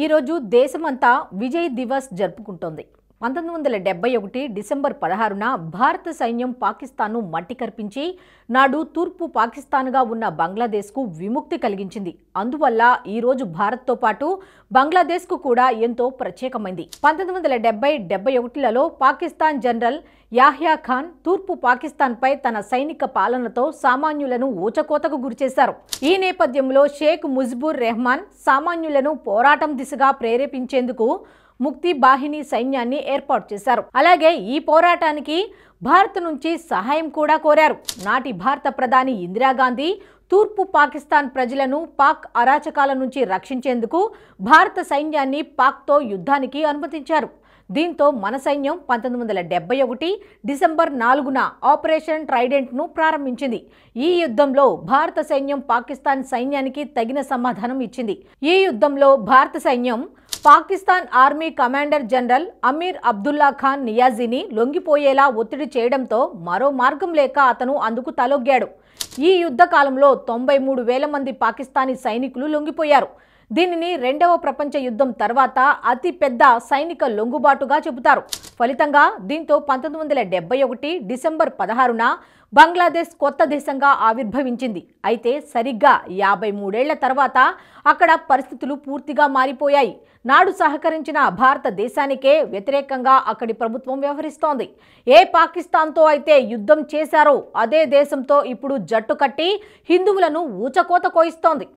ఈరోజు దేశమంతా విజయ్ దివస్ జరుపుకుంటోంది. 1971 డిసెంబర్ 16న భారత సైన్యం పాకిస్తాన్ను మట్టి కర్పించి నాడు తూర్పు పాకిస్తాన్గా ఉన్న బంగ్లాదేశ్కు విముక్తి కలిగించింది. అందువల్ల ఈరోజు భారత్తో పాటు బంగ్లాదేశ్కు కూడా ఎంతో ప్రత్యేకమైంది. 1970-71లలో పాకిస్తాన్ జనరల్ యాహ్యా ఖాన్ తూర్పు పాకిస్తాన్పై తన సైనిక పాలనతో సామాన్యులను ఊచకోతకు గురిచేశారు. ఈ నేపథ్యంలో షేక్ ముజిబుర్ రెహమాన్ సామాన్యులను పోరాటం దిశగా ప్రేరేపించేందుకు ముక్తి బాహిని సైన్యాన్ని ఏర్పాటు చేశారు. అలాగే ఈ పోరాటానికి భారత్ నుంచి సహాయం కూడా కోరారు. నాటి భారత ప్రధాని ఇందిరాగాంధీ తూర్పు పాకిస్తాన్ ప్రజలను పాక్ అరాచకాల నుంచి రక్షించేందుకు భారత సైన్యాన్ని పాక్తో యుద్ధానికి అనుమతించారు. దీంతో మన సైన్యం 1971 డిసెంబర్ 4న ఆపరేషన్ ట్రైడెంట్ను ప్రారంభించింది. ఈ యుద్ధంలో భారత సైన్యం పాకిస్తాన్ సైన్యానికి తగిన సమాధానం ఇచ్చింది. ఈ యుద్ధంలో భారత సైన్యం Pakistan army commander general Amir Abdullah Khan నియాజీని లొంగిపోయేలా ఒత్తిడి చేయడంతో మరో మార్గం లేక అతను అందుకు తలొగ్గాడు. ఈ యుద్ధ కాలంలో 93,000 మంది పాకిస్తానీ సైనికులు లొంగిపోయారు. దీనిని రెండవ ప్రపంచ యుద్ధం తర్వాత అతి పెద్ద సైనిక లొంగుబాటుగా చెబుతారు. ఫలితంగా దీంతో 1971 డిసెంబర్ 16న బంగ్లాదేశ్ కొత్త దేశంగా ఆవిర్భవించింది. అయితే సరిగ్గా 53 ఏళ్ల తర్వాత అక్కడ పరిస్థితులు పూర్తిగా మారిపోయాయి. నాడు సహకరించిన భారతదేశానికే వ్యతిరేకంగా అక్కడి ప్రభుత్వం వ్యవహరిస్తోంది. ఏ పాకిస్తాన్తో అయితే యుద్ధం చేశారో అదే దేశంతో ఇప్పుడు జట్టు కట్టి హిందువులను ఊచకోత కోయిస్తోంది.